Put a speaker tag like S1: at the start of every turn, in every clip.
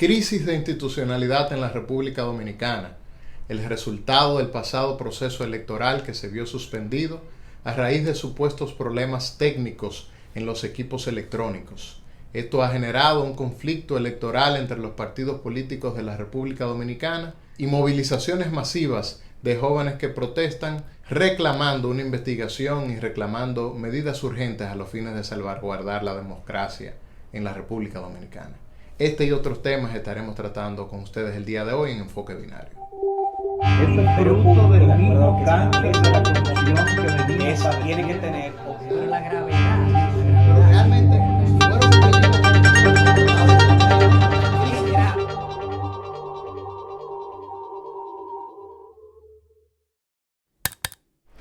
S1: Crisis de institucionalidad en la República Dominicana, el resultado del pasado proceso electoral que se vio suspendido a raíz de supuestos problemas técnicos en los equipos electrónicos. Esto ha generado un conflicto electoral entre los partidos políticos de la República Dominicana y movilizaciones masivas de jóvenes que protestan reclamando una investigación y reclamando medidas urgentes a los fines de salvaguardar la democracia en la República Dominicana. Este y otros temas estaremos tratando con ustedes el día de hoy en Enfoque Binario.
S2: Eso es fruto del mismo cáncer de la corrupción que venía.
S3: Tiene que tener
S4: Pero la gravedad.
S1: Pero realmente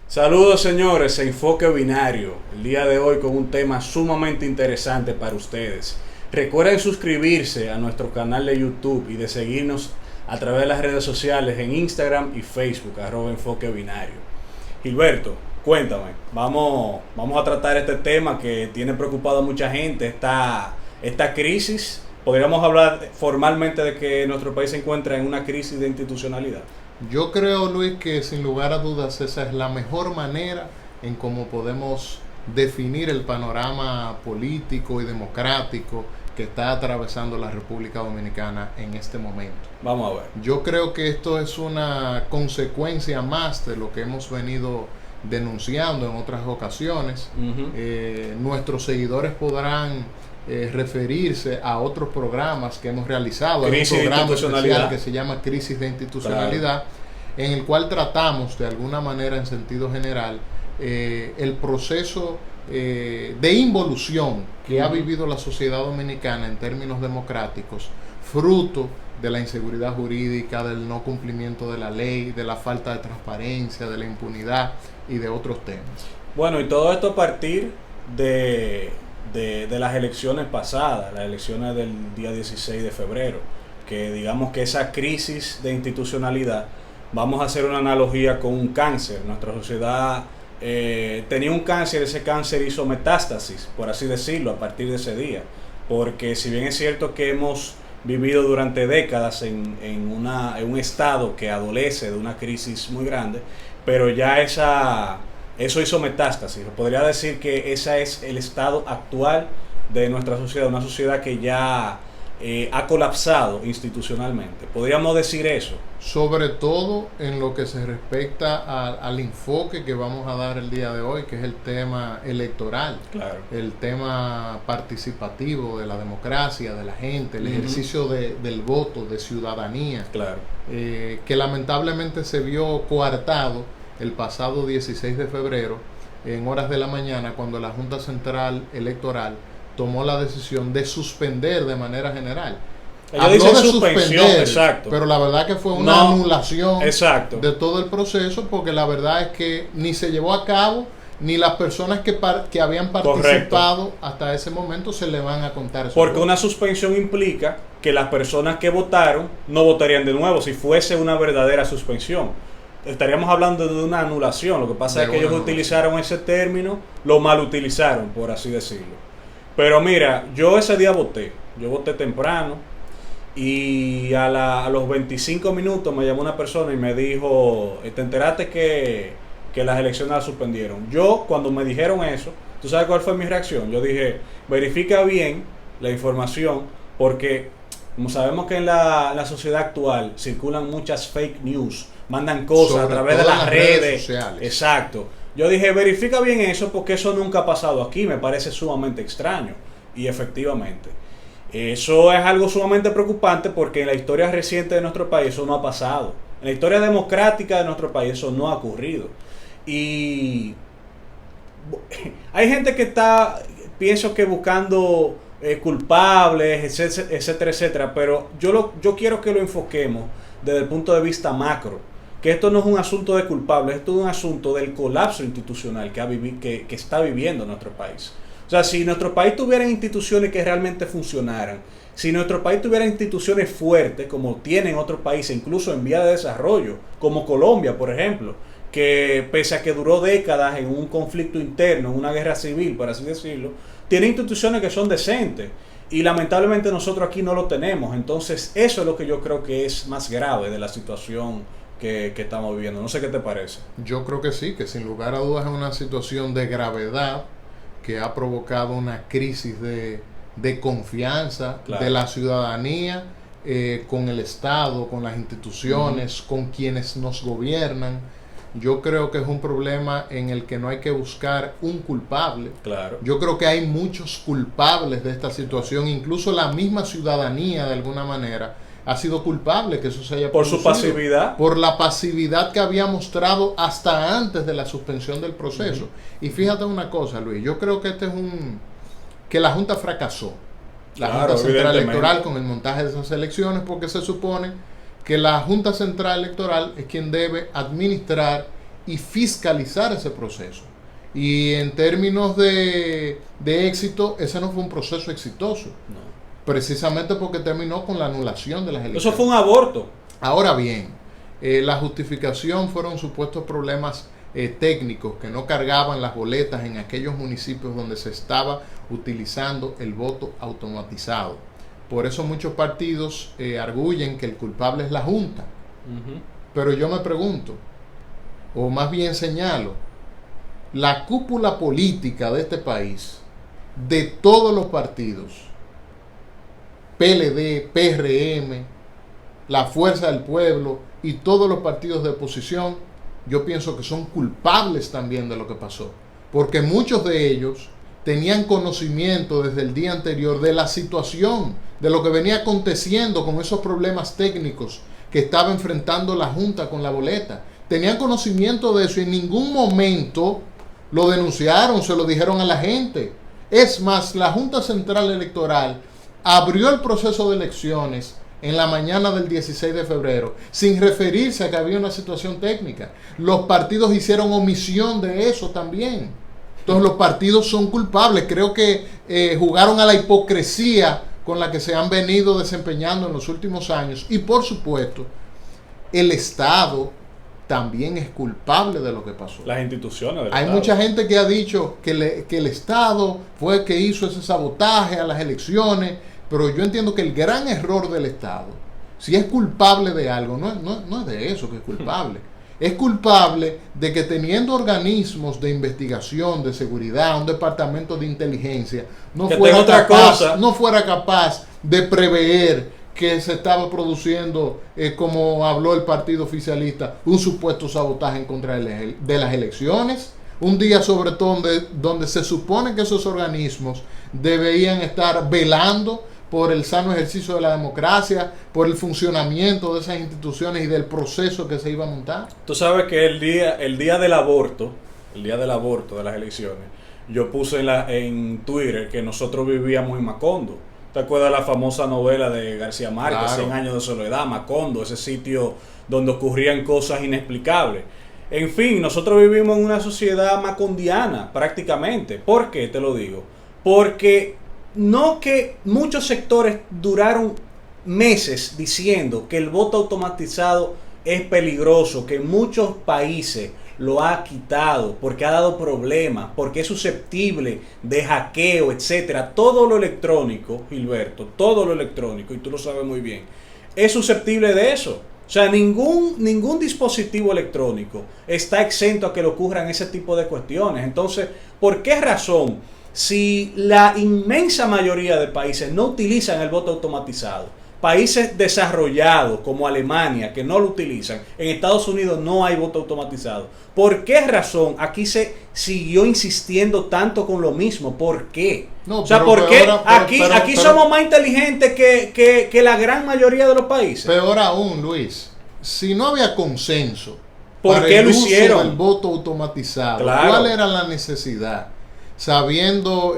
S3: Saludos señores, Enfoque Binario, el día de hoy con un tema sumamente interesante para ustedes. Recuerden suscribirse a nuestro canal de YouTube y de seguirnos a través de las redes sociales en Instagram y Facebook, @Enfoque Binario. Gilberto, cuéntame, vamos a tratar este tema que tiene preocupado a mucha gente, esta crisis. ¿Podríamos hablar formalmente de que nuestro país se encuentra en una crisis de institucionalidad?
S1: yo creo, Luis, que sin lugar a dudas esa es la mejor manera en cómo podemos definir el panorama político y democrático que está atravesando la República Dominicana en este momento.
S3: Vamos a ver.
S1: Yo creo que esto es una consecuencia más de lo que hemos venido denunciando en otras ocasiones. Nuestros seguidores podrán referirse a otros programas que hemos realizado. Hay un programa especial que se llama Crisis de Institucionalidad, en el cual tratamos de alguna manera, en sentido general, el proceso de involución que ha vivido la sociedad dominicana en términos democráticos, fruto de la inseguridad jurídica, del no cumplimiento de la ley, de la falta de transparencia, de la impunidad y de otros temas.
S3: Bueno, y todo esto a partir de las elecciones pasadas, las elecciones del día 16 de febrero, que digamos que esa crisis de institucionalidad, vamos a hacer una analogía con un cáncer. Nuestra sociedad tenía un cáncer, ese cáncer hizo metástasis, por así decirlo, a partir de ese día, porque si bien es cierto que hemos vivido durante décadas en un estado que adolece de una crisis muy grande, pero ya eso hizo metástasis. Podría decir que ese es el estado actual de nuestra sociedad, una sociedad que ya ha colapsado institucionalmente. ¿Podríamos decir eso?
S1: Sobre todo en lo que se respecta al enfoque que vamos a dar el día de hoy, que es el tema electoral,
S3: Claro.
S1: el tema participativo de la democracia, de la gente, el ejercicio del voto, de ciudadanía,
S3: Claro.
S1: Que lamentablemente se vio coartado el pasado 16 de febrero en horas de la mañana, cuando la Junta Central Electoral tomó la decisión de suspender de manera general.
S3: Ellos dicen suspensión, exacto.
S1: Pero la verdad que fue una anulación
S3: exacto.
S1: de todo el proceso, porque la verdad es que ni se llevó a cabo, ni las personas que habían participado hasta ese momento se le van a contar.
S3: Porque una suspensión implica que las personas que votaron no votarían de nuevo si fuese una verdadera suspensión. Estaríamos hablando de una anulación. Lo que pasa es que ellos utilizaron ese término, lo mal utilizaron, por así decirlo. Pero mira, yo ese día voté temprano y a los 25 minutos me llamó una persona y me dijo, ¿te enteraste que las elecciones las suspendieron? Yo, cuando me dijeron eso, ¿tú sabes cuál fue mi reacción? Yo dije, verifica bien la información, porque como sabemos que en la sociedad actual circulan muchas fake news, mandan cosas a través de las redes
S1: sociales.
S3: Exacto. Yo dije, verifica bien eso, porque eso nunca ha pasado aquí, me parece sumamente extraño. Y efectivamente, eso es algo sumamente preocupante, porque en la historia reciente de nuestro país eso no ha pasado. En la historia democrática de nuestro país eso no ha ocurrido. Y hay gente que está, pienso que buscando culpables, etcétera, etcétera, pero yo quiero que lo enfoquemos desde el punto de vista macro. Que esto no es un asunto de culpables, esto es un asunto del colapso institucional que está viviendo nuestro país. O sea, si nuestro país tuviera instituciones que realmente funcionaran, si nuestro país tuviera instituciones fuertes como tienen otros países, incluso en vía de desarrollo, como Colombia, por ejemplo, que pese a que duró décadas en un conflicto interno, en una guerra civil, por así decirlo, tiene instituciones que son decentes. Y lamentablemente nosotros aquí no lo tenemos. Entonces eso es lo que yo creo que es más grave de la situación que estamos viviendo. No sé qué te parece.
S1: Yo creo que sí, que sin lugar a dudas es una situación de gravedad que ha provocado una crisis de confianza de la ciudadanía con el Estado, con las instituciones, con quienes nos gobiernan. Yo creo que es un problema en el que no hay que buscar un culpable.
S3: Claro.
S1: Yo creo que hay muchos culpables de esta situación, incluso la misma ciudadanía de alguna manera ha sido culpable que eso se haya
S3: producido. Por su pasividad.
S1: Por la pasividad que había mostrado hasta antes de la suspensión del proceso. Y fíjate una cosa, Luis, yo creo que que la Junta fracasó. La Junta Central Electoral con el montaje de esas elecciones, porque se supone que la Junta Central Electoral es quien debe administrar y fiscalizar ese proceso. Y en términos de éxito, ese no fue un proceso exitoso.
S3: No.
S1: Precisamente porque terminó con la anulación de las elecciones.
S3: Eso fue un aborto.
S1: Ahora bien, la justificación fueron supuestos problemas técnicos que no cargaban las boletas en aquellos municipios donde se estaba utilizando el voto automatizado. Por eso muchos partidos arguyen que el culpable es la Junta. Pero yo me pregunto, o más bien señalo, la cúpula política de este país, de todos los partidos, PLD, PRM, la Fuerza del Pueblo y todos los partidos de oposición, yo pienso que son culpables también de lo que pasó, porque muchos de ellos tenían conocimiento desde el día anterior de la situación, de lo que venía aconteciendo con esos problemas técnicos que estaba enfrentando la Junta con la boleta. Tenían conocimiento de eso y en ningún momento lo denunciaron, se lo dijeron a la gente. Es más, la Junta Central Electoral abrió el proceso de elecciones en la mañana del 16 de febrero, sin referirse a que había una situación técnica. Los partidos hicieron omisión de eso también. Entonces los partidos son culpables. Creo que jugaron a la hipocresía con la que se han venido desempeñando en los últimos años. Y por supuesto, el Estado también es culpable de lo que pasó.
S3: Las instituciones del
S1: Hay
S3: Estado.
S1: mucha gente que ha dicho que el Estado fue el que hizo ese sabotaje a las elecciones, pero yo entiendo que el gran error del Estado, si es culpable de algo, no es de eso que es culpable. Es culpable de que teniendo organismos de investigación, de seguridad, un departamento de inteligencia, no fuera capaz de prever que se estaba produciendo, como habló el partido oficialista, un supuesto sabotaje en contra de las elecciones. Un día sobre todo donde se supone que esos organismos deberían estar velando por el sano ejercicio de la democracia, por el funcionamiento de esas instituciones y del proceso que se iba a montar.
S3: Tú sabes que el día del aborto de las elecciones, yo puse en Twitter que nosotros vivíamos en Macondo. ¿Te acuerdas de la famosa novela de García Márquez,
S1: Claro.
S3: 100 años de soledad, Macondo, ese sitio donde ocurrían cosas inexplicables? En fin, nosotros vivimos en una sociedad macondiana prácticamente. ¿Por qué te lo digo? Porque no que muchos sectores duraron meses diciendo que el voto automatizado es peligroso, que en muchos países lo ha quitado porque ha dado problemas, porque es susceptible de hackeo, etcétera. Todo lo electrónico, Gilberto, todo lo electrónico, y tú lo sabes muy bien, es susceptible de eso. O sea, ningún dispositivo electrónico está exento a que le ocurran ese tipo de cuestiones. Entonces, ¿por qué razón? Si la inmensa mayoría de países no utilizan el voto automatizado, países desarrollados como Alemania que no lo utilizan, en Estados Unidos no hay voto automatizado, ¿por qué razón aquí se siguió insistiendo tanto con lo mismo? ¿Por qué?
S1: No,
S3: o sea,
S1: pero
S3: ¿por qué
S1: peor,
S3: aquí somos más inteligentes que la gran mayoría de los países?
S1: Peor aún, Luis, si no había consenso
S3: ¿por
S1: para
S3: qué
S1: el
S3: lo
S1: uso
S3: hicieron?
S1: del voto automatizado,
S3: Claro.
S1: ¿Cuál era la necesidad? Sabiendo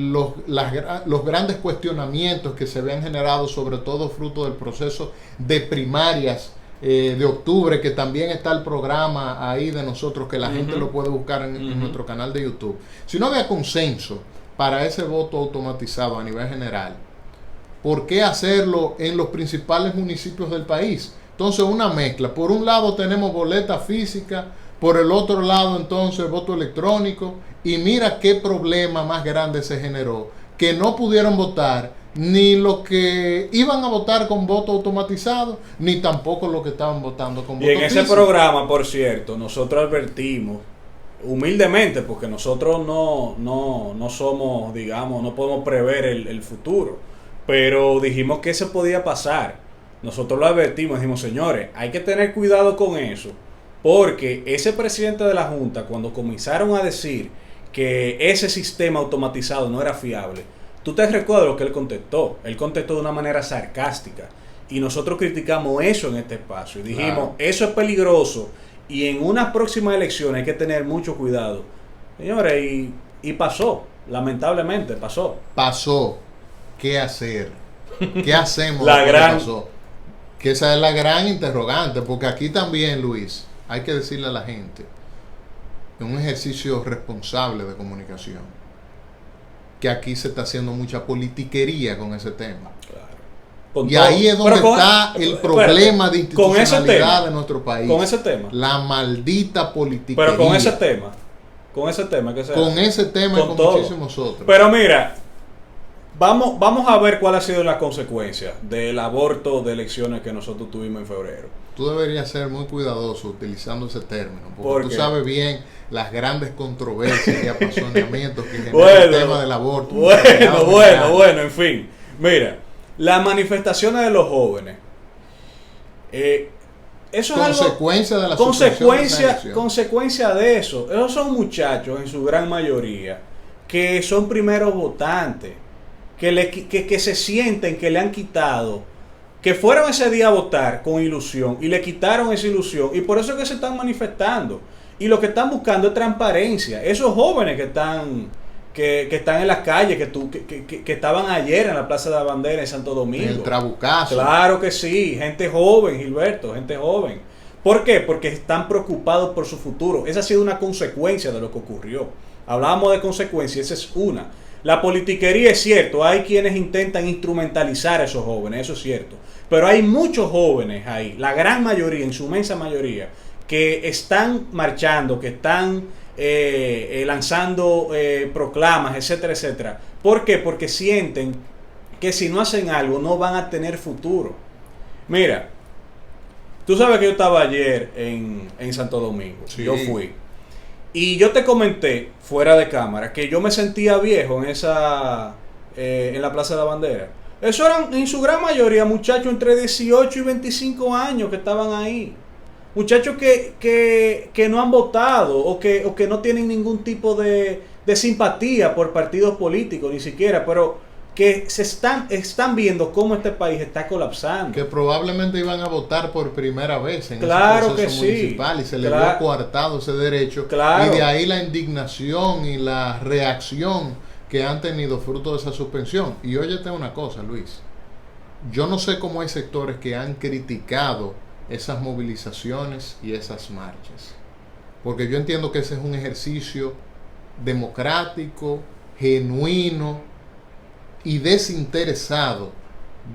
S1: los grandes cuestionamientos que se habían generado, sobre todo fruto del proceso de primarias de octubre, que también está el programa ahí de nosotros, que la gente lo puede buscar en nuestro canal de YouTube. Si no había consenso para ese voto automatizado a nivel general, ¿por qué hacerlo en los principales municipios del país? Entonces, una mezcla. Por un lado tenemos boleta física, por el otro lado entonces voto electrónico, y mira qué problema más grande se generó, que no pudieron votar ni los que iban a votar con voto automatizado, ni tampoco los que estaban votando con voto
S3: Y en ese
S1: físico.
S3: programa, por cierto, nosotros advertimos humildemente, porque nosotros no somos, digamos, no podemos prever el futuro, pero dijimos que eso podía pasar. Nosotros lo advertimos, dijimos, señores, hay que tener cuidado con eso, porque ese presidente de la Junta, cuando comenzaron a decir que ese sistema automatizado no era fiable, tú te recuerdas lo que él contestó. Él contestó de una manera sarcástica. Y nosotros criticamos eso en este espacio. Y dijimos,
S1: Claro.
S3: eso es peligroso. Y en unas próximas elecciones hay que tener mucho cuidado. Señores, y pasó. Lamentablemente pasó.
S1: Pasó. ¿Qué hacer? ¿Qué hacemos?
S3: La
S1: después
S3: gran-
S1: que pasó? Que esa es la gran interrogante, porque aquí también, Luis, hay que decirle a la gente, es un ejercicio responsable de comunicación, que aquí se está haciendo mucha politiquería con ese tema.
S3: Claro. Con
S1: Y
S3: todo.
S1: ahí es donde
S3: Pero con-
S1: está el
S3: espérate,
S1: problema de
S3: con ese
S1: institucionalidad
S3: tema,
S1: de nuestro país.
S3: con ese tema.
S1: La maldita politiquería.
S3: Pero con ese tema que sea.
S1: Con ese tema y
S3: Con
S1: con
S3: todo.
S1: muchísimos otros.
S3: Pero mira, vamos a ver cuál ha sido la consecuencia del aborto de elecciones que nosotros tuvimos en febrero.
S1: Tú deberías ser muy cuidadoso utilizando ese término,
S3: ¿Por
S1: porque tú
S3: qué?
S1: sabes bien las grandes controversias y apasionamientos que genera
S3: Bueno,
S1: el tema del aborto.
S3: Bueno, en fin. Mira, las manifestaciones de los jóvenes. Eso es algo...
S1: Consecuencia de la suspensión de esa elección.
S3: Consecuencia de eso. Esos son muchachos, en su gran mayoría, que son primeros votantes, que se sienten que le han quitado, que fueron ese día a votar con ilusión y le quitaron esa ilusión, y por eso es que se están manifestando. Y lo que están buscando es transparencia. Esos jóvenes que están en las calles, que estaban ayer en la Plaza de la Bandera en Santo Domingo.
S1: En el Trabucazo.
S3: Claro que sí, gente joven, Gilberto, gente joven. ¿Por qué? Porque están preocupados por su futuro. Esa ha sido una consecuencia de lo que ocurrió. Hablábamos de consecuencias, esa es una. La politiquería es cierto, hay quienes intentan instrumentalizar a esos jóvenes, eso es cierto. Pero hay muchos jóvenes ahí, la gran mayoría, en su inmensa mayoría, que están marchando, que están lanzando proclamas, etcétera, etcétera. ¿Por qué? Porque sienten que si no hacen algo no van a tener futuro. Mira, tú sabes que yo estaba ayer en Santo Domingo,
S1: Sí.
S3: yo fui. Y yo te comenté, fuera de cámara, que yo me sentía viejo en la Plaza de la Bandera. Eso eran en su gran mayoría muchachos entre 18 y 25 años que estaban ahí. Muchachos que no han votado o que no tienen ningún tipo de simpatía por partidos políticos, ni siquiera, pero que están viendo cómo este país está colapsando.
S1: Que probablemente iban a votar por primera vez en
S3: Claro
S1: ese proceso
S3: que sí.
S1: municipal y se les
S3: Claro.
S1: vio coartado ese derecho.
S3: Claro.
S1: Y de ahí la indignación y la reacción que han tenido fruto de esa suspensión. Y óyete una cosa, Luis. Yo no sé cómo hay sectores que han criticado esas movilizaciones y esas marchas. Porque yo entiendo que ese es un ejercicio democrático, genuino y desinteresado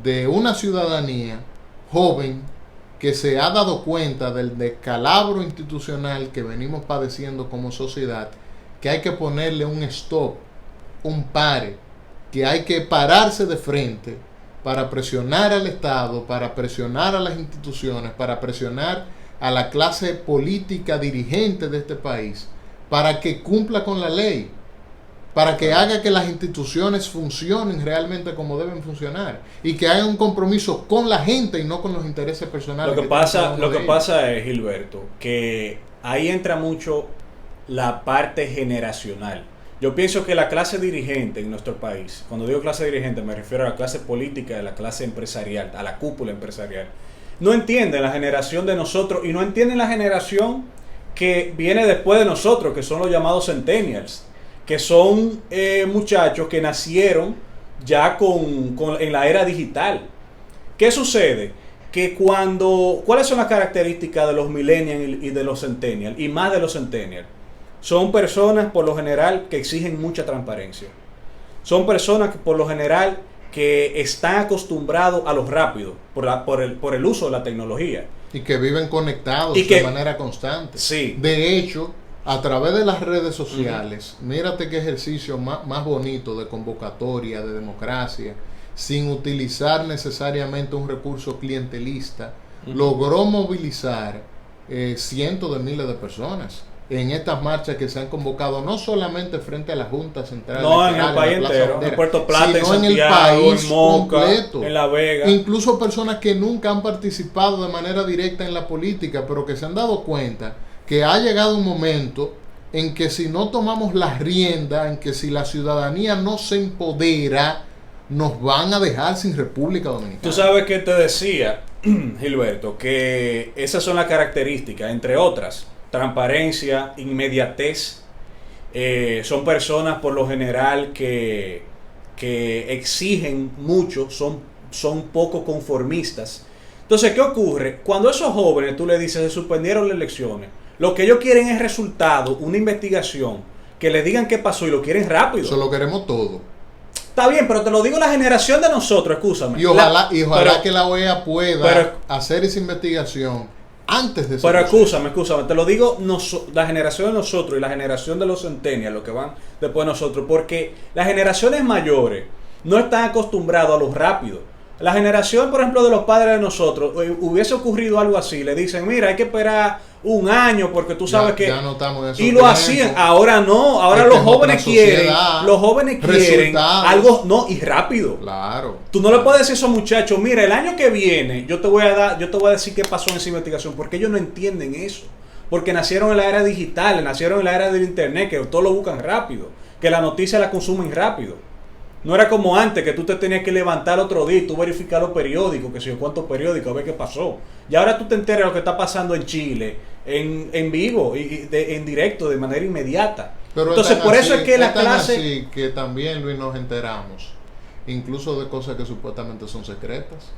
S1: de una ciudadanía joven que se ha dado cuenta del descalabro institucional que venimos padeciendo como sociedad, que hay que ponerle un stop, un pare, que hay que pararse de frente para presionar al Estado, para presionar a las instituciones, para presionar a la clase política dirigente de este país, para que cumpla con la ley, para que haga que las instituciones funcionen realmente como deben funcionar y que haya un compromiso con la gente y no con los intereses personales.
S3: Lo que pasa es, Gilberto, que ahí entra mucho la parte generacional. Yo pienso que la clase dirigente en nuestro país, cuando digo clase dirigente me refiero a la clase política, a la clase empresarial, a la cúpula empresarial, no entienden la generación de nosotros y no entienden la generación que viene después de nosotros, que son los llamados centennials, que son muchachos que nacieron ya en la era digital. ¿Qué sucede? Que ¿cuáles son las características de los millennials y de los centennials? Y más de los centennials. Son personas, por lo general, que exigen mucha transparencia. Son personas que, por lo general, que están acostumbrados a lo rápido, por el uso de la tecnología.
S1: Y que viven conectados
S3: Y que-
S1: de manera constante.
S3: Sí.
S1: De hecho, a través de las redes sociales, mírate qué ejercicio más bonito de convocatoria, de democracia sin utilizar necesariamente un recurso clientelista, logró movilizar cientos de miles de personas en estas marchas que se han convocado no solamente frente a la Junta Central,
S3: no, en el país entero, en Puerto Plata, en Santiago, en Moca, completo, en La Vega.
S1: Incluso personas que nunca han participado de manera directa en la política, pero que se han dado cuenta que ha llegado un momento en que si no tomamos la rienda, en que si la ciudadanía no se empodera, nos van a dejar sin República Dominicana.
S3: Tú sabes que te decía, Gilberto, que esas son las características, entre otras, transparencia, inmediatez. Son personas por lo general que exigen mucho, son poco conformistas. Entonces, ¿qué ocurre? Cuando a esos jóvenes tú le dices se suspendieron las elecciones, lo que ellos quieren es resultado, una investigación, que le digan qué pasó y lo quieren rápido.
S1: Eso lo queremos todo.
S3: Está bien, pero te lo digo la generación de nosotros, escúchame.
S1: Y ojalá que la OEA pueda hacer esa investigación antes de eso.
S3: Pero escúchame, te lo digo la generación de nosotros y la generación de los centennials, los que van después de nosotros, porque las generaciones mayores no están acostumbrados a lo rápido. La generación, por ejemplo, de los padres de nosotros, hubiese ocurrido algo así, le dicen, mira, hay que esperar un año porque tú sabes que...
S1: Ya no estamos en eso.
S3: Y lo hacían, ahora no, ahora los jóvenes quieren algo, no, y rápido.
S1: Claro.
S3: Tú no le puedes decir a esos muchachos, mira, el año que viene yo te voy a decir qué pasó en esa investigación, porque ellos no entienden eso. Porque nacieron en la era digital, nacieron en la era del internet, que todo lo buscan rápido, que la noticia la consumen rápido. No era como antes, que tú te tenías que levantar otro día y tú verificar los periódicos, que sé yo cuántos periódicos, a ver qué pasó. Y ahora tú te enteras de lo que está pasando en Chile, en vivo, en directo, de manera inmediata.
S1: Pero entonces, por eso es que la clase... Así que también, Luis, nos enteramos, incluso de cosas que supuestamente son secretas.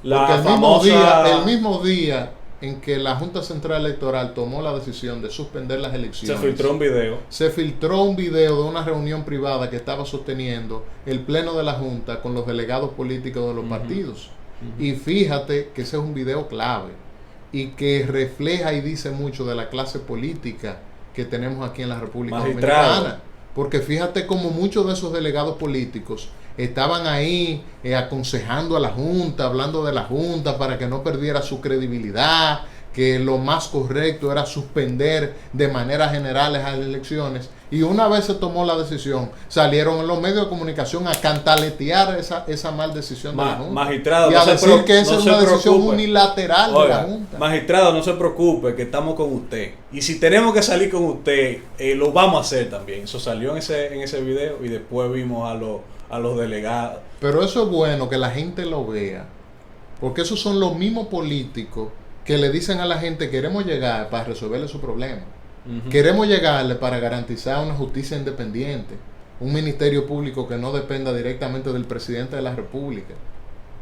S1: Porque el mismo día en que la Junta Central Electoral tomó la decisión de suspender las elecciones,
S3: se filtró un video
S1: de una reunión privada que estaba sosteniendo el pleno de la Junta con los delegados políticos de los partidos. Y fíjate que ese es un video clave y que refleja y dice mucho de la clase política que tenemos aquí en la República Dominicana. Porque fíjate como muchos de esos delegados políticos estaban ahí aconsejando a la Junta, hablando de la Junta para que no perdiera su credibilidad, que lo más correcto era suspender de manera general las elecciones. Y una vez se tomó la decisión, salieron en los medios de comunicación a cantaletear esa mal decisión de la Junta.
S3: Magistrado,
S1: y a decir que esa es una decisión unilateral de la Junta.
S3: Magistrado, no se preocupe, que estamos con usted. Y si tenemos que salir con usted, lo vamos a hacer también. Eso salió en ese video y después vimos a los delegados.
S1: Pero eso es bueno que la gente lo vea, porque esos son los mismos políticos que le dicen a la gente, queremos llegar para resolverle su problema. Queremos llegarle para garantizar una justicia independiente, un ministerio público que no dependa directamente del presidente de la República,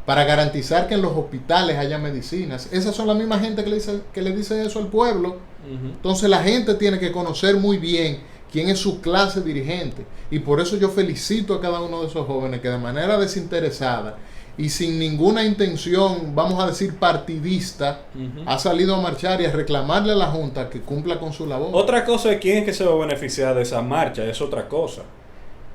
S1: para garantizar que en los hospitales haya medicinas. Esas son las mismas gente que le dicen eso al pueblo. Entonces la gente tiene que conocer muy bien quién es su clase dirigente, y por eso yo felicito a cada uno de esos jóvenes que de manera desinteresada y sin ninguna intención, vamos a decir partidista, ha salido a marchar y a reclamarle a la Junta que cumpla con su labor.
S3: Otra cosa es quién es que se va a beneficiar de esa marcha, es otra cosa.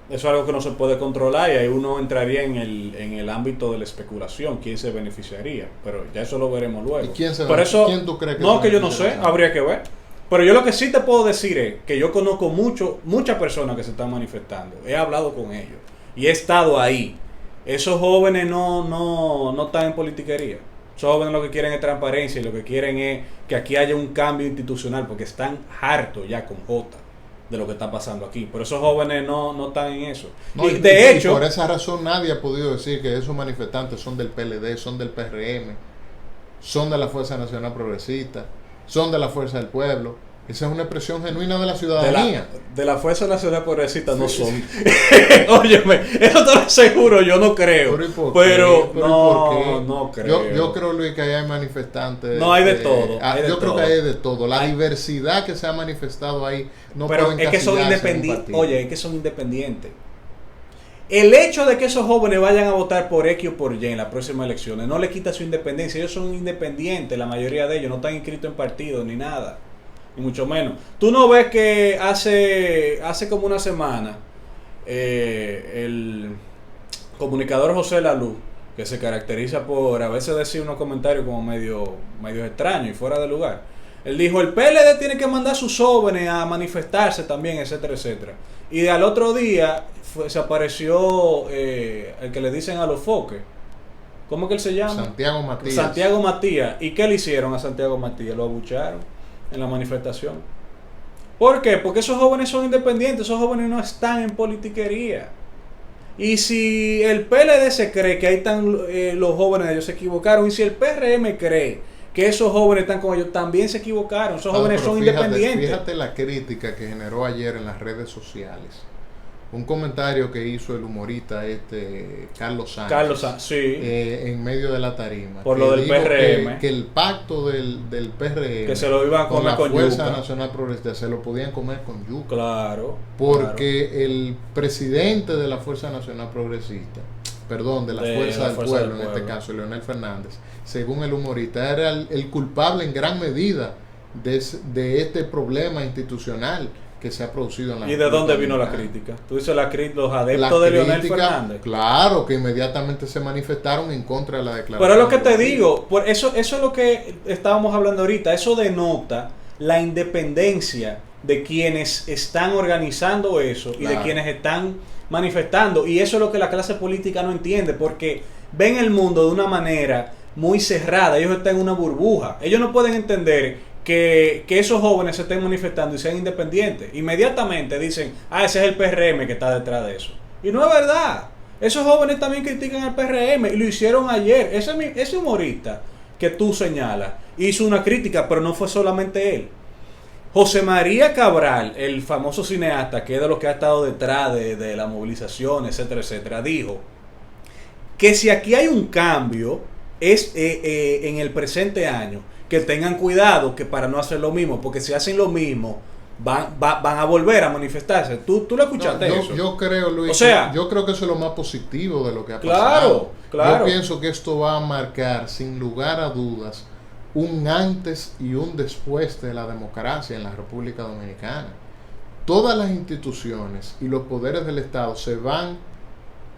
S3: Eso es algo que no se puede controlar y ahí uno entraría en el ámbito de la especulación, quién se beneficiaría, pero ya eso lo veremos luego.
S1: ¿Y quién
S3: ¿Quién
S1: tú crees que
S3: no, que yo no sé, habría que ver. Pero yo lo que sí te puedo decir es que yo conozco muchas personas que se están manifestando, he hablado con ellos y he estado ahí. Esos jóvenes no están en politiquería. Esos jóvenes lo que quieren es transparencia y lo que quieren es que aquí haya un cambio institucional, porque están hartos ya con J de lo que está pasando aquí. Pero esos jóvenes no están en eso.
S1: No, y de hecho, por esa razón nadie ha podido decir que esos manifestantes son del PLD, son del PRM, son de la Fuerza Nacional Progresista, son de la Fuerza del Pueblo. Esa es una expresión genuina de la ciudadanía.
S3: De la Fuerza Nacional Progresista no son. Óyeme, eso te lo aseguro, yo no creo. Pero no creo.
S1: Yo creo, Luis, que hay manifestantes.
S3: No, hay de todo.
S1: Yo creo que hay de todo. La diversidad que se ha manifestado ahí no
S3: pero
S1: pueden
S3: es que son independientes. Oye, es que son independientes. El hecho de que esos jóvenes vayan a votar por X o por Y en las próximas elecciones no le quita su independencia. Ellos son independientes, la mayoría de ellos no están inscritos en partidos ni nada. Ni mucho menos. Tú no ves que hace como una semana comunicador José Lalú, que se caracteriza por a veces decir unos comentarios como medio extraños y fuera de lugar. Él dijo, el PLD tiene que mandar a sus jóvenes a manifestarse también, etcétera, etcétera. Y al otro día se apareció el que le dicen a los foques. ¿Cómo que él se llama?
S1: Santiago Matías.
S3: Santiago Matías. ¿Y qué le hicieron a Santiago Matías? Lo abucharon en la manifestación. ¿Por qué? Porque esos jóvenes son independientes, esos jóvenes no están en politiquería. Y si el PLD se cree que ahí están los jóvenes, ellos se equivocaron. Y si el PRM cree que esos jóvenes están con ellos, también se equivocaron. Esos jóvenes son independientes.
S1: Fíjate la crítica que generó ayer en las redes sociales. Un comentario que hizo el humorista Carlos Sánchez,
S3: sí.
S1: En medio de la tarima.
S3: Por lo del PRM.
S1: Que el pacto del PRM
S3: que se lo iban a comer con
S1: Fuerza
S3: yuca.
S1: Nacional Progresista se lo podían comer con yuca.
S3: Claro.
S1: Porque el presidente de la Fuerza Nacional Progresista, perdón, de la Fuerza del Pueblo, en este caso, Leonel Fernández, según el humorista, era el culpable en gran medida de este problema institucional que se ha producido en la
S3: ¿Y de dónde vino la crítica? Tú dices los adeptos de Leonel Fernández.
S1: Claro, que inmediatamente se manifestaron en contra de la declaración.
S3: Pero es lo que te digo, por eso es lo que estábamos hablando ahorita. Eso denota la independencia de quienes están organizando eso y de quienes están manifestando. Y eso es lo que la clase política no entiende, porque ven el mundo de una manera muy cerrada. Ellos están en una burbuja. Ellos no pueden entender que esos jóvenes se estén manifestando y sean independientes. Inmediatamente dicen, ese es el PRM que está detrás de eso. Y no es verdad. Esos jóvenes también critican al PRM y lo hicieron ayer. Ese humorista que tú señalas hizo una crítica, pero no fue solamente él. José María Cabral, el famoso cineasta que es de los que ha estado detrás de la movilización, etcétera, etcétera, dijo que si aquí hay un cambio es en el presente año, que tengan cuidado que para no hacer lo mismo, porque si hacen lo mismo van a volver a manifestarse. ¿Tú lo escuchaste eso?
S1: Yo creo, Luis,
S3: o sea,
S1: yo creo que eso es lo más positivo de lo que ha pasado.
S3: Claro.
S1: Yo pienso que esto va a marcar, sin lugar a dudas, un antes y un después de la democracia en la República Dominicana. Todas las instituciones y los poderes del Estado se van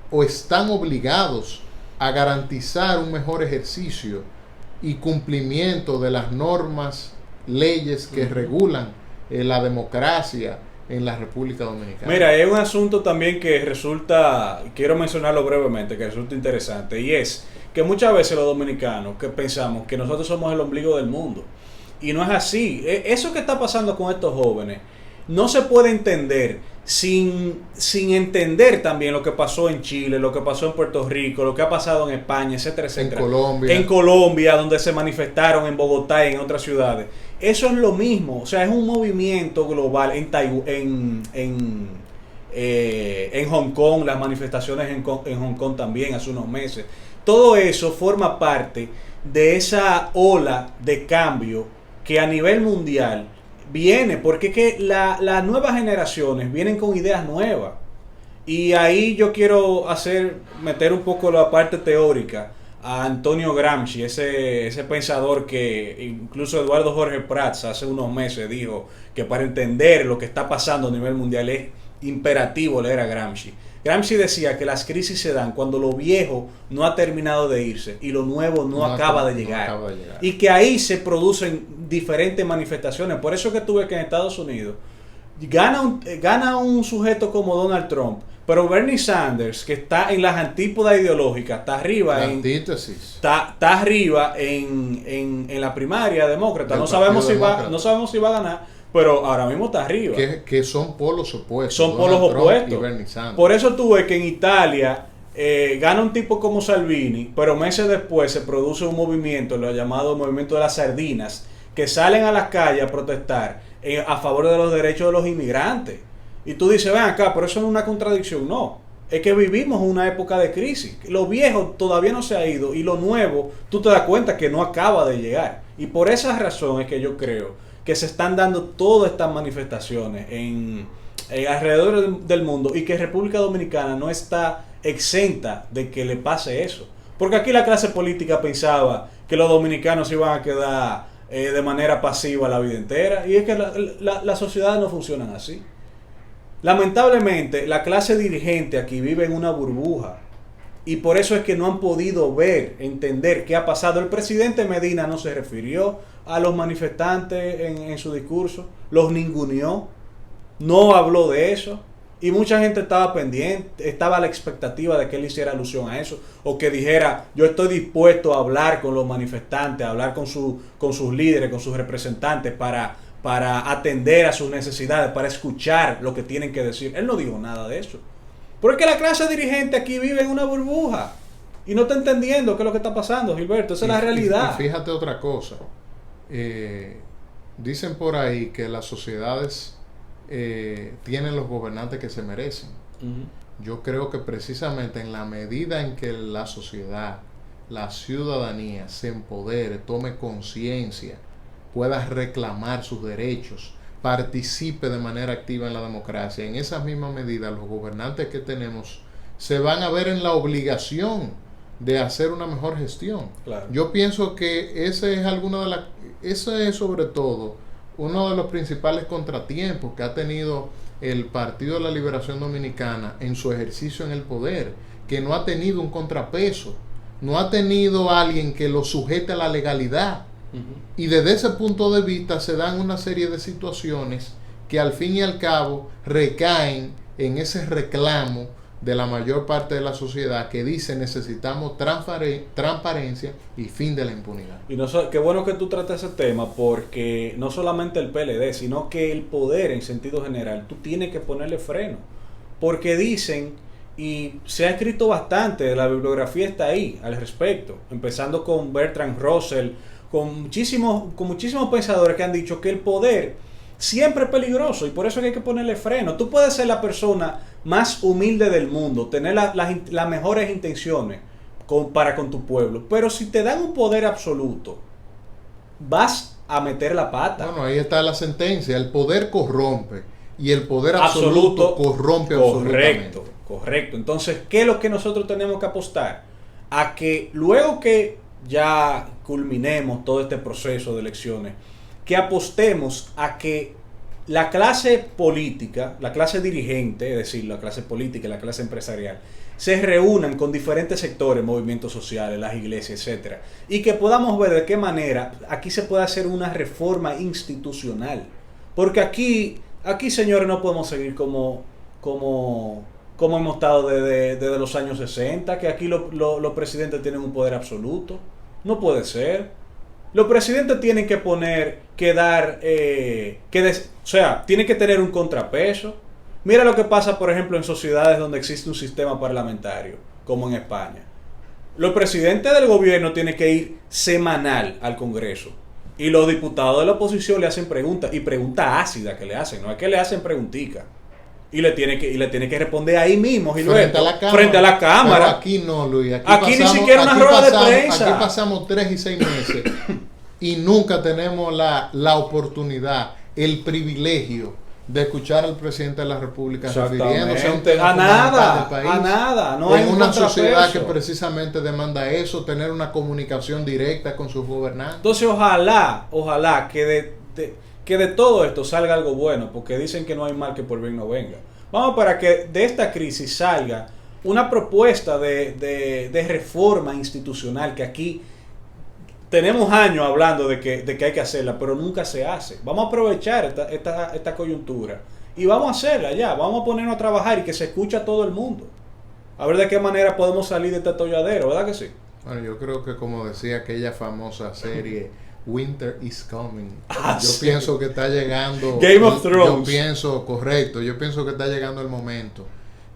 S1: o están obligados a garantizar un mejor ejercicio y cumplimiento de las normas, leyes que regulan la democracia en la República Dominicana.
S3: Mira, hay un asunto también que resulta, quiero mencionarlo brevemente, que resulta interesante, y es que muchas veces los dominicanos que pensamos que nosotros somos el ombligo del mundo, y no es así. Eso que está pasando con estos jóvenes no se puede entender sin entender también lo que pasó en Chile, lo que pasó en Puerto Rico, lo que ha pasado en España, etcétera, etcétera. En Colombia, donde se manifestaron, en Bogotá y en otras ciudades. Eso es lo mismo, o sea, es un movimiento global. En Hong Kong, las manifestaciones en Hong Kong también hace unos meses. Todo eso forma parte de esa ola de cambio que a nivel mundial viene, porque es que las nuevas generaciones vienen con ideas nuevas. Y ahí yo quiero meter un poco la parte teórica a Antonio Gramsci, ese pensador que incluso Eduardo Jorge Prats hace unos meses dijo que para entender lo que está pasando a nivel mundial es imperativo leer a Gramsci. Gramsci decía que las crisis se dan cuando lo viejo no ha terminado de irse y lo nuevo no acaba de llegar. Y que ahí se producen diferentes manifestaciones. Por eso que tú ves que en Estados Unidos gana un sujeto como Donald Trump, pero Bernie Sanders, que está en las antípodas ideológicas, está arriba está arriba en la primaria demócrata. No sabemos si va a ganar, pero ahora mismo está arriba.
S1: Que son polos opuestos.
S3: Son polos opuestos. Por eso tú ves que en Italia gana un tipo como Salvini, pero meses después se produce un movimiento, lo llamado movimiento de las sardinas, que salen a las calles a protestar a favor de los derechos de los inmigrantes. Y tú dices, ven acá, pero eso no es una contradicción. No, es que vivimos una época de crisis. Lo viejo todavía no se ha ido y lo nuevo, tú te das cuenta que no acaba de llegar. Y por esa razón es que yo creo que se están dando todas estas manifestaciones en alrededor del mundo y que República Dominicana no está exenta de que le pase eso. Porque aquí la clase política pensaba que los dominicanos iban a quedar de manera pasiva la vida entera, y es que las sociedades no funcionan así. Lamentablemente la clase dirigente aquí vive en una burbuja Y por eso es que no han podido ver, entender qué ha pasado. El presidente Medina no se refirió a los manifestantes en su discurso, los ninguneó, no habló de eso. Y mucha gente estaba pendiente, estaba a la expectativa de que él hiciera alusión a eso, o que dijera, yo estoy dispuesto a hablar con los manifestantes, a hablar con sus líderes, con sus representantes, para atender a sus necesidades, para escuchar lo que tienen que decir. Él no dijo nada de eso. Porque la clase dirigente aquí vive en una burbuja y no está entendiendo qué es lo que está pasando, Gilberto. Esa es la realidad.
S1: Y fíjate otra cosa. Dicen por ahí que las sociedades tienen los gobernantes que se merecen. Yo creo que precisamente en la medida en que la sociedad, la ciudadanía se empodere, tome conciencia, pueda reclamar sus derechos, participe de manera activa en la democracia, en esa misma medida los gobernantes que tenemos se van a ver en la obligación de hacer una mejor gestión.
S3: Claro.
S1: Yo pienso que ese es sobre todo uno de los principales contratiempos que ha tenido el Partido de la Liberación Dominicana en su ejercicio en el poder, que no ha tenido un contrapeso, no ha tenido alguien que lo sujete a la legalidad. Y desde ese punto de vista se dan una serie de situaciones que al fin y al cabo recaen en ese reclamo de la mayor parte de la sociedad que dice necesitamos transparencia y fin de la impunidad.
S3: Y qué bueno que tú tratas ese tema, porque no solamente el PLD, sino que el poder en sentido general, tú tienes que ponerle freno, porque dicen, y se ha escrito bastante, la bibliografía está ahí al respecto, empezando con Bertrand Russell, con muchísimos pensadores que han dicho que el poder siempre es peligroso y por eso hay que ponerle freno. Tú puedes ser la persona más humilde del mundo, tener las mejores intenciones para con tu pueblo, pero si te dan un poder absoluto, vas a meter la pata.
S1: Bueno, ahí está la sentencia, el poder corrompe y el poder absoluto corrompe absolutamente.
S3: Correcto. Entonces, ¿qué es lo que nosotros tenemos que apostar? A que luego que ya culminemos todo este proceso de elecciones, que apostemos a que la clase política, la clase dirigente, es decir, la clase política y la clase empresarial, se reúnan con diferentes sectores, movimientos sociales, las iglesias, etcétera, y que podamos ver de qué manera aquí se puede hacer una reforma institucional. Porque aquí señores, no podemos seguir como hemos estado desde los años 60, que aquí los presidentes tienen un poder absoluto. No puede ser. Los presidentes tienen que tienen que tener un contrapeso. Mira lo que pasa, por ejemplo, en sociedades donde existe un sistema parlamentario, como en España. Los presidentes del gobierno tienen que ir semanal al Congreso. Y los diputados de la oposición le hacen preguntas, y preguntas ácidas que le hacen, no es que le hacen preguntitas. Y le tiene que responder ahí mismo, Gilberto, frente a la cámara.
S1: Pero aquí no, Luis.
S3: Aquí ni siquiera una rueda de prensa.
S1: Aquí pasamos 3 y 6 meses y nunca tenemos la oportunidad, el privilegio de escuchar al presidente de la República refiriéndose a un tema fundamental del país.
S3: A nada. No hay
S1: una sociedad que precisamente demanda eso, tener una comunicación directa con sus gobernantes.
S3: Entonces, ojalá que de todo esto salga algo bueno, porque dicen que no hay mal que por bien no venga. Vamos para que de esta crisis salga una propuesta de reforma institucional, que aquí tenemos años hablando de que hay que hacerla, pero nunca se hace. Vamos a aprovechar esta coyuntura y vamos a hacerla ya, vamos a ponernos a trabajar y que se escuche a todo el mundo. A ver de qué manera podemos salir de este atolladero, ¿verdad que sí?
S1: Bueno, yo creo que, como decía aquella famosa serie Winter is Coming, yo pienso que está llegando
S3: Game of Thrones.
S1: Yo pienso que está llegando el momento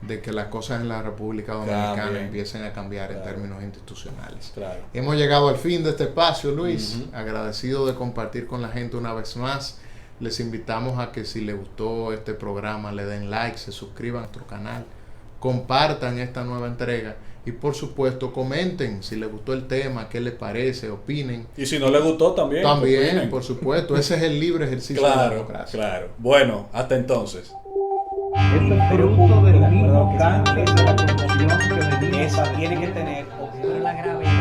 S1: de que las cosas en la República Dominicana empiecen a cambiar en términos institucionales.
S3: Claro.
S1: Hemos llegado al fin de este espacio, Luis. Agradecido de compartir con la gente una vez más. Les invitamos a que si les gustó este programa le den like, se suscriban a nuestro canal, compartan esta nueva entrega y por supuesto comenten si les gustó el tema, qué les parece, opinen.
S3: Y si no les gustó también.
S1: También, por supuesto. Ese es el libre ejercicio de la democracia.
S3: Claro. Bueno, hasta entonces.
S2: Eso es producto del mismo cáncer de la corrupción que venimos.
S4: Esa tiene que tener la gravedad.